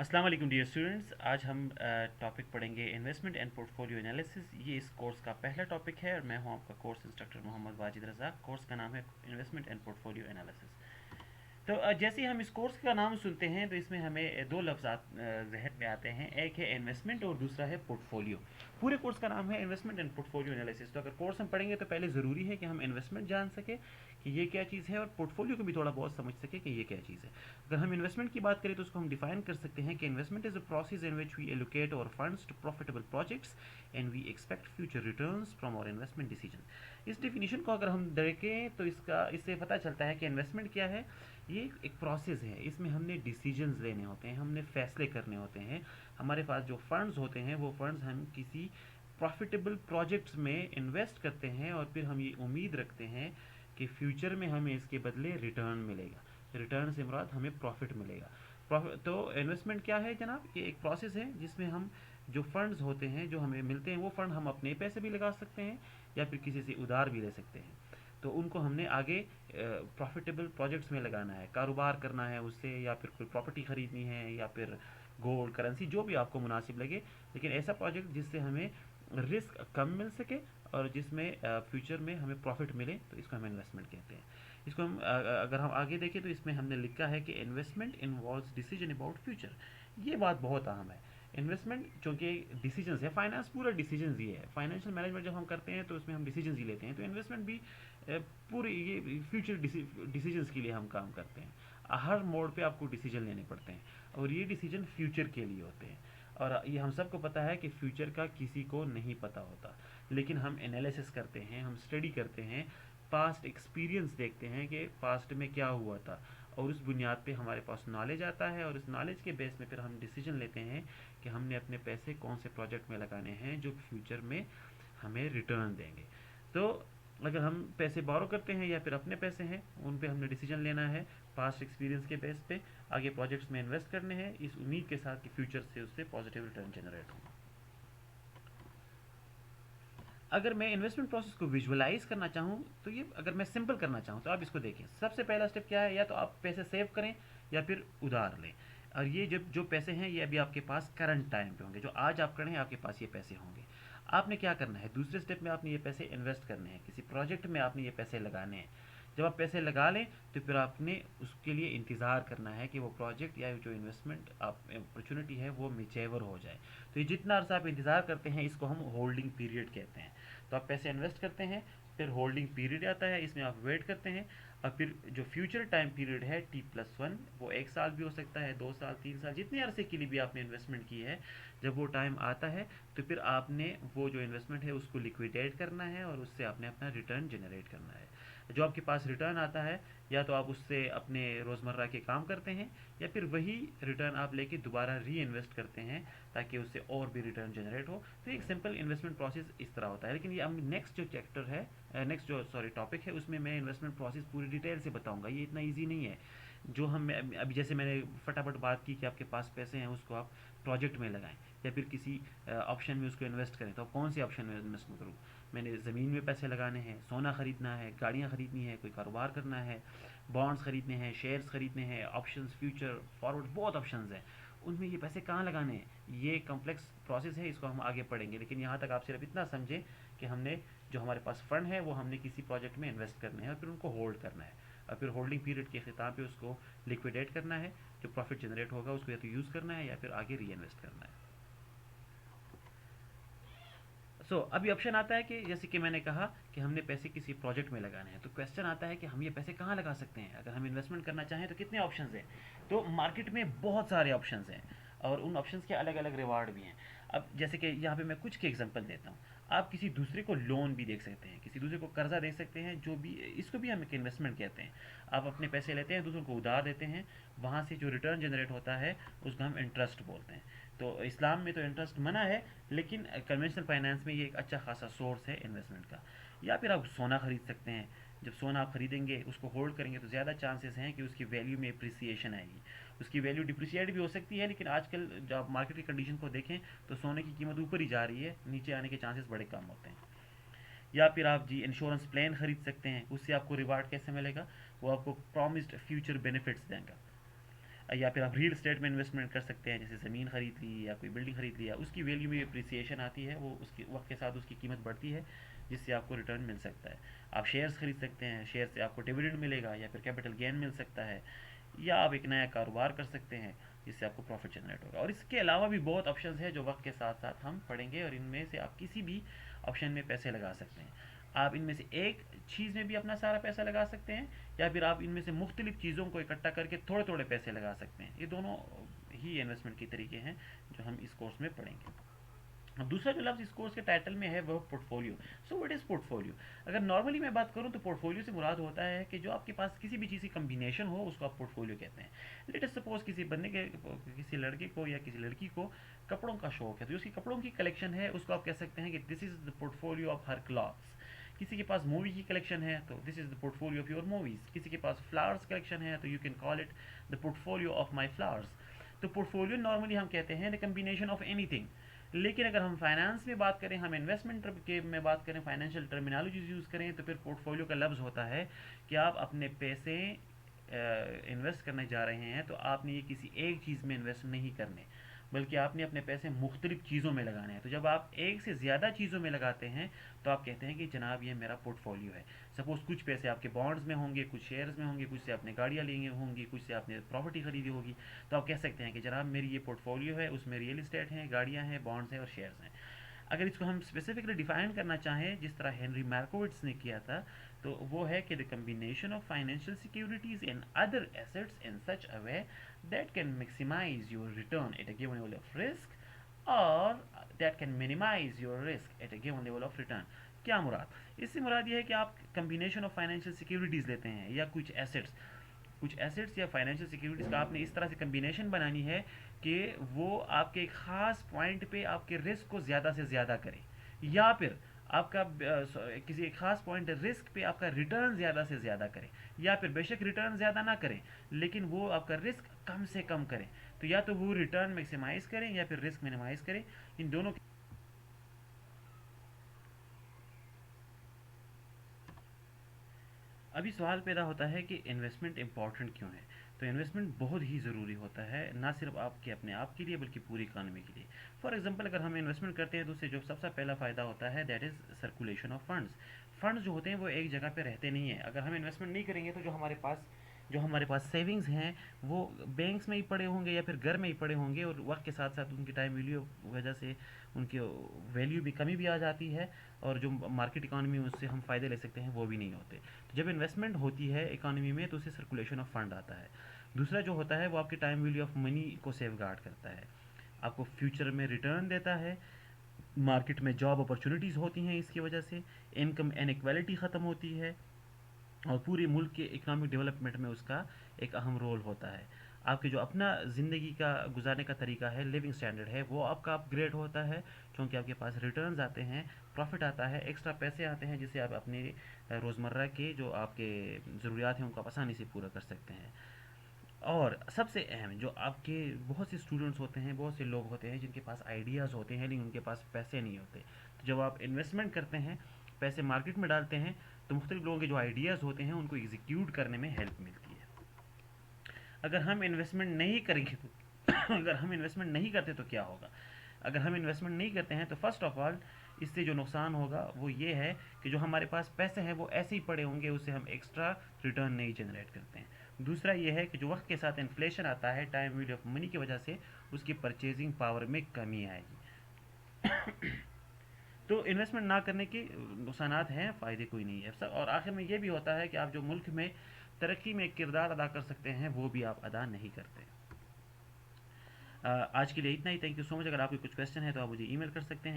अस्सलाम वालेकुम dear students. आज हम टॉपिक पढ़ेंगे इन्वेस्टमेंट एंड पोर्टफोलियो एनालिसिस। ये इस कोर्स का पहला टॉपिक है और मैं हूं आपका course instructor Mohammad Wajid Razzaq. Course का नाम है इन्वेस्टमेंट एंड पोर्टफोलियो एनालिसिस। तो जैसे ही हम इस कोर्स का नाम सुनते हैं तो इसमें हमें दो लफ्ज़ जहन में आते हैं। एक है इन्वेस्टमेंट और दूसरा है पोर्टफोलियो। पूरे कोर्स का नाम है इन्वेस्टमेंट एंड पोर्टफोलियो एनालिसिस। तो अगर कोर्स हम पढ़ेंगे तो पहले ज़रूरी है कि हम इन्वेस्टमेंट जान सके कि ये क्या चीज़ है, और पोर्टफोलियो को भी थोड़ा बहुत समझ सके कि ये क्या चीज़ है। अगर हम इन्वेस्टमेंट की बात करें तो उसको हम डिफाइन कर सकते हैं कि investment is a process in which we allocate our funds to profitable projects and we expect future returns from our investment decision. इस डेफिनेशन को अगर हम देखें तो इससे पता चलता है कि इन्वेस्टमेंट क्या है। ये एक प्रोसेस है, इसमें हमने डिसीजंस लेने होते हैं, हमने फैसले करने होते हैं। हमारे पास जो फंड्स होते हैं वो फंड्स हम किसी प्रॉफिटेबल प्रोजेक्ट्स में इन्वेस्ट करते हैं और फिर हम ये उम्मीद रखते हैं कि फ्यूचर में हमें इसके बदले रिटर्न मिलेगा। रिटर्न से मुराद हमें प्रॉफिट मिलेगा। तो इन्वेस्टमेंट क्या है जनाब? ये एक प्रोसेस है जिसमें हम जो फंड्स होते हैं जो हमें मिलते हैं वो फंड हम अपने पैसे भी लगा सकते हैं या फिर किसी से उधार भी ले सकते हैं। तो उनको हमने आगे प्रॉफिटेबल प्रोजेक्ट्स में लगाना है, कारोबार करना है उससे, या फिर कोई प्रॉपर्टी ख़रीदनी है, या फिर गोल्ड करेंसी, जो भी आपको मुनासिब लगे। लेकिन ऐसा प्रोजेक्ट जिससे हमें रिस्क कम मिल सके और जिसमें फ्यूचर में हमें प्रॉफिट मिले, तो इसको हम इन्वेस्टमेंट कहते हैं। इसको हम अगर हम आगे देखें तो इसमें हमने लिखा है कि investment involves decision about future. ये बात बहुत अहम है। इन्वेस्टमेंट चूँकि डिसीजंस है, फाइनेंस पूरा डिसीजंस ही है। फाइनेंशियल मैनेजमेंट जब हम करते हैं तो उसमें हम डिसीजंस ही लेते हैं, तो इन्वेस्टमेंट भी पूरे ये फ्यूचर डिसीजंस के लिए हम काम करते हैं। हर मोड पे आपको डिसीजन लेने पड़ते हैं और ये डिसीजन फ्यूचर के लिए होते हैं। और ये हम सबको पता है कि फ्यूचर का किसी को नहीं पता होता, लेकिन हम एनालिसिस करते हैं, हम स्टडी करते हैं, पास्ट एक्सपीरियंस देखते हैं कि पास्ट में क्या हुआ था, और उस बुनियाद पे हमारे पास नॉलेज आता है और उस नॉलेज के बेस में फिर हम डिसीजन लेते हैं कि हमने अपने पैसे कौन से प्रोजेक्ट में लगाने हैं जो फ्यूचर में हमें रिटर्न देंगे। तो अगर हम पैसे बोरो करते हैं या फिर अपने पैसे हैं, उन पे हमने डिसीजन लेना है पास्ट एक्सपीरियंस के बेस पे, आगे प्रोजेक्ट्स में इन्वेस्ट करने हैं इस उम्मीद के साथ कि फ्यूचर से उससे पॉजिटिव रिटर्न जनरेट होंगे। अगर मैं इन्वेस्टमेंट प्रोसेस को विजुअलाइज करना चाहूँ तो ये, अगर मैं सिंपल करना चाहूँ तो आप इसको देखिए। सबसे पहला स्टेप क्या है? या तो आप पैसे सेव करें या फिर उधार लें। और ये जब जो पैसे हैं ये अभी आपके पास करंट टाइम पे होंगे, जो आज आप करें आपके पास ये पैसे होंगे। आपने क्या करना है? दूसरे स्टेप में आपने ये पैसे इन्वेस्ट करने हैं, किसी प्रोजेक्ट में आपने ये पैसे लगाने हैं। जब आप पैसे लगा लें तो फिर आपने उसके लिए इंतज़ार करना है कि वो प्रोजेक्ट या जो इन्वेस्टमेंट आप अपॉर्चुनिटी है वो मिचेवर हो जाए। तो ये जितना अर्सा आप इंतज़ार करते हैं इसको हम होल्डिंग पीरियड कहते हैं। तो आप पैसे इन्वेस्ट करते हैं, फिर होल्डिंग पीरियड आता है, इसमें आप वेट करते हैं। और फिर जो फ्यूचर टाइम पीरियड है T+1, वो 1 साल भी हो सकता है, 2 साल, 3 साल, जितने अरसे के लिए भी आपने इन्वेस्टमेंट की है। जब वो टाइम आता है तो फिर आपने वो जो इन्वेस्टमेंट है उसको लिक्विडेट करना है और उससे आपने अपना रिटर्न जनरेट करना है। जो आपके पास रिटर्न आता है, या तो आप उससे अपने रोज़मर्रा के काम करते हैं या फिर वही रिटर्न आप लेके दोबारा री इन्वेस्ट करते हैं ताकि उससे और भी रिटर्न जनरेट हो। तो एक सिंपल इन्वेस्टमेंट प्रोसेस इस तरह होता है। लेकिन ये अब नेक्स्ट जो चैप्टर है, नेक्स्ट जो सॉरी टॉपिक है, उसमें मैं इन्वेस्टमेंट प्रोसेस पूरी डिटेल से बताऊंगा। ये इतना ईजी नहीं है। जो हम अभी जैसे मैंने फटाफट बात की कि आपके पास पैसे हैं उसको आप प्रोजेक्ट में लगाएं या फिर किसी ऑप्शन में उसको इन्वेस्ट करें, तो आप कौन से ऑप्शन में इन्वेस्ट करूँ? मैंने ज़मीन में पैसे लगाने हैं, सोना ख़रीदना है, गाड़ियाँ ख़रीदनी है, कोई कारोबार करना है, बॉन्ड्स ख़रीदने हैं, शेयर्स ख़रीदने हैं, ऑप्शंस, फ्यूचर, फॉरवर्ड, बहुत ऑप्शंस हैं। उनमें ये पैसे कहाँ लगाने हैं? ये कॉम्प्लेक्स प्रोसेस है, इसको हम आगे पढ़ेंगे। लेकिन यहाँ तक आप सिर्फ इतना समझें कि हमने जो हमारे पास फ़ंड है वो हमने किसी प्रोजेक्ट में इन्वेस्ट करने हैं और फिर उनको होल्ड करना है, और फिर होल्डिंग पीरियड के ख़िताब पे उसको लिक्विडेट करना है। जो प्रॉफिट जनरेट होगा उसको या तो यूज़ करना है या फिर आगे री इन्वेस्ट करना है। अभी ऑप्शन आता है कि जैसे कि मैंने कहा कि हमने पैसे किसी प्रोजेक्ट में लगाने हैं, तो क्वेश्चन आता है कि हम ये पैसे कहाँ लगा सकते हैं? अगर हम इन्वेस्टमेंट करना चाहें तो कितने ऑप्शंस हैं? तो मार्केट में बहुत सारे ऑप्शंस हैं और उन ऑप्शंस के अलग अलग रिवार्ड भी हैं। अब जैसे कि यहाँ पे मैं कुछ के एग्जांपल देता हूँ। आप किसी दूसरे को लोन भी दे सकते हैं, किसी दूसरे को कर्जा दे सकते हैं, जो भी, इसको भी हम एक इन्वेस्टमेंट कहते हैं। आप अपने पैसे लेते हैं, दूसरों को उधार देते हैं, वहाँ से जो रिटर्न जनरेट होता है उसको हम इंटरेस्ट बोलते हैं। तो इस्लाम में तो इंटरेस्ट मना है, लेकिन कन्वेंशनल फाइनेंस में ये एक अच्छा खासा सोर्स है इन्वेस्टमेंट का। या फिर आप सोना खरीद सकते हैं। जब सोना आप खरीदेंगे, उसको होल्ड करेंगे, तो ज़्यादा चांसेस हैं कि उसकी वैल्यू में अप्रिसिएशन आएगी। उसकी वैल्यू डिप्रिशिएट भी हो सकती है, लेकिन आजकल जब आप मार्केट की कंडीशन को देखें तो सोने की कीमत ऊपर ही जा रही है, नीचे आने के चांसेस बड़े कम होते हैं। या फिर आप जी इंश्योरेंस प्लान खरीद सकते हैं, उससे आपको रिवार्ड कैसे मिलेगा? वो आपको प्रॉमिस्ड फ्यूचर बेनिफिट्स देगा। या फिर आप रियल एस्टेट में इन्वेस्टमेंट कर सकते हैं, जैसे ज़मीन खरीद ली या कोई बिल्डिंग खरीद ली, या उसकी वैल्यू में अप्रिसिएशन आती है, वो उसके वक्त के साथ उसकी कीमत बढ़ती है, जिससे आपको रिटर्न मिल सकता है। आप शेयर्स खरीद सकते हैं, शेयर से आपको डिविडेंड मिलेगा या फिर कैपिटल गेन मिल सकता है, या आप एक नया कारोबार कर सकते हैं जिससे आपको प्रॉफिट जनरेट होगा। और इसके अलावा भी बहुत ऑप्शंस हैं जो वक्त के साथ साथ हम पढ़ेंगे, और इनमें से आप किसी भी ऑप्शन में पैसे लगा सकते हैं। आप इनमें से एक चीज़ में भी अपना सारा पैसा लगा सकते हैं, या फिर आप इनमें से मुख्तलिफ चीज़ों को इकट्ठा करके थोड़े थोड़े पैसे लगा सकते हैं। ये दोनों ही इन्वेस्टमेंट के तरीके हैं जो हम इस कोर्स में पढ़ेंगे। अब दूसरा जो लफ्ज़ इस कोर्स के टाइटल में है वह portfolio. So what is portfolio? अगर नॉर्मली मैं बात करूं तो पोर्टफोलियो से मुराद होता है कि जो आपके पास किसी भी चीज़ की कम्बिनेशन हो उसको आप पोर्टफोलियो कहते हैं। लेट अस सपोज किसी लड़के को या किसी लड़की को कपड़ों का शौक है, तो उसकी कपड़ों की कलेक्शन है, उसको आप कह सकते हैं कि this is the portfolio of her clothes. किसी के पास मूवी की कलेक्शन है तो this is the portfolio of your movies. किसी के पास फ्लावर्स कलेक्शन है तो you can call it the portfolio of my flowers. तो पोर्टफोलियो नॉर्मली हम कहते हैं द कम्बिनेशन ऑफ एनीथिंग। लेकिन अगर हम फाइनेंस में बात करें, हम इन्वेस्टमेंट के में बात करें, फाइनेंशियल टर्मिनोलॉजीज यूज़ करें, तो फिर पोर्टफोलियो का लफ्ज़ होता है कि आप अपने पैसे इन्वेस्ट करने जा रहे हैं, तो आपने ये किसी एक चीज़ में इन्वेस्ट नहीं करने, बल्कि आपने अपने पैसे मुख्तलिफ चीज़ों में लगाने हैं। तो जब आप एक से ज़्यादा चीज़ों में लगाते हैं तो आप कहते हैं कि जनाब ये मेरा पोर्टफोलियो है। सपोज़ कुछ पैसे आपके बॉन्ड्स में होंगे, कुछ शेयर्स में होंगे, कुछ से आपने गाड़ियाँ ली होंगी, कुछ से आपने प्रॉपर्टी खरीदी होगी, तो आप कह सकते हैं कि जनाब मेरी ये पोर्टफोलियो है, उसमें रियल इस्टेट हैं, गाड़ियाँ हैं, बॉन्ड्स हैं और शेयर्स हैं। अगर इसको हम स्पेसिफिकली डिफाइन करना चाहें जिस तरह हेनरी मार्कोविट्स ने किया था, तो वो है कि the combination of financial securities in other assets in such a way that can maximise your return at a given level of risk, और that can minimise your risk at a given level of return. क्या मुराद? इससे मुराद ये है कि आप combination of financial securities लेते हैं या कुछ एसेट्स या फाइनेंशियल सिक्योरिटीज़ का आपने इस तरह से कम्बिनेशन बनानी है कि वो आपके एक ख़ास पॉइंट पे आपके रिस्क को ज़्यादा से ज़्यादा करे, या फिर आपका किसी एक ख़ास पॉइंट रिस्क पे आपका रिटर्न ज़्यादा से ज़्यादा करें, या फिर बेशक रिटर्न ज़्यादा ना करें लेकिन वो आपका रिस्क कम से कम करें। तो या तो वो रिटर्न मैक्सिमाइज़ करें या फिर रिस्क मिनिमाइज़ करें, इन दोनों। अभी सवाल पैदा होता है कि इन्वेस्टमेंट इम्पॉर्टेंट क्यों है? तो इन्वेस्टमेंट बहुत ही ज़रूरी होता है, ना सिर्फ आपके अपने आप के लिए बल्कि पूरी इकानमी के लिए। फॉर एग्जांपल, अगर हम इन्वेस्टमेंट करते हैं तो उससे जो सबसे पहला फ़ायदा होता है that is circulation of funds. Funds जो होते हैं वो एक जगह पे रहते नहीं हैं। अगर हम इन्वेस्टमेंट नहीं करेंगे तो जो हमारे पास सेविंग्स हैं वो बैंक्स में ही पड़े होंगे या फिर घर में ही पड़े होंगे, और वक्त के साथ साथ उनकी टाइम वैल्यू वजह से उनकी वैल्यू भी कमी भी आ जाती है, और जो मार्केट इकानमी में उससे हम फ़ायदे ले सकते हैं वो भी नहीं होते। तो जब इन्वेस्टमेंट होती है इकोनॉमी में तो उससे सर्कुलेशन ऑफ फंड आता है। दूसरा जो होता है वो आपकी टाइम वैल्यू ऑफ मनी को सेव गार्ड करता है, आपको फ्यूचर में रिटर्न देता है, मार्केट में जॉब अपॉर्चुनिटीज़ होती हैं इसकी वजह से, इनकम इनक्वालिटी ख़त्म होती है, और पूरे मुल्क के इकोनॉमिक डेवलपमेंट में उसका एक अहम रोल होता है। आपके जो अपना ज़िंदगी का गुजारने का तरीका है, लिविंग स्टैंडर्ड है, वो आपका अपग्रेड होता है, क्योंकि आपके पास रिटर्न्स आते हैं, प्रॉफिट आता है, एक्स्ट्रा पैसे आते हैं, जिससे आप अपने रोज़मर्रा के जो आपके ज़रूरियात हैं उनको आप आसानी से पूरा कर सकते हैं। और सबसे अहम, जो आपके बहुत से स्टूडेंट्स होते हैं, बहुत से लोग होते हैं जिनके पास आइडियाज़ होते हैं लेकिन उनके पास पैसे नहीं होते। तो जब आप इन्वेस्टमेंट करते हैं, पैसे मार्केट में डालते हैं, तो मुख्तलिफ लोगों के जो आइडियाज़ होते हैं उनको एग्जीक्यूट करने में हेल्प मिलती है। अगर हम इन्वेस्टमेंट नहीं करेंगे तो अगर हम इन्वेस्टमेंट नहीं करते तो क्या होगा? अगर हम इन्वेस्टमेंट नहीं करते हैं तो फर्स्ट ऑफ ऑल इससे जो नुकसान होगा वो ये है कि जो हमारे पास पैसे हैं वो ऐसे ही पड़े होंगे, उससे हम एक्स्ट्रा रिटर्न नहीं जनरेट करते हैं। दूसरा ये है कि जो वक्त के साथ इन्फ्लेशन आता है, टाइम वैल्यू ऑफ मनी की वजह से उसकी परचेजिंग पावर में कमी आएगी। तो इन्वेस्टमेंट ना करने के नुकसानात हैं, फ़ायदे कोई नहीं है। और आखिर में ये भी होता है कि आप जो मुल्क में तरक्की में किरदार अदा कर सकते हैं वो भी आप अदा नहीं करते। आज के लिए इतना ही। Thank you so much. अगर आपके कुछ क्वेश्चन है तो आप मुझे ईमेल कर सकते हैं।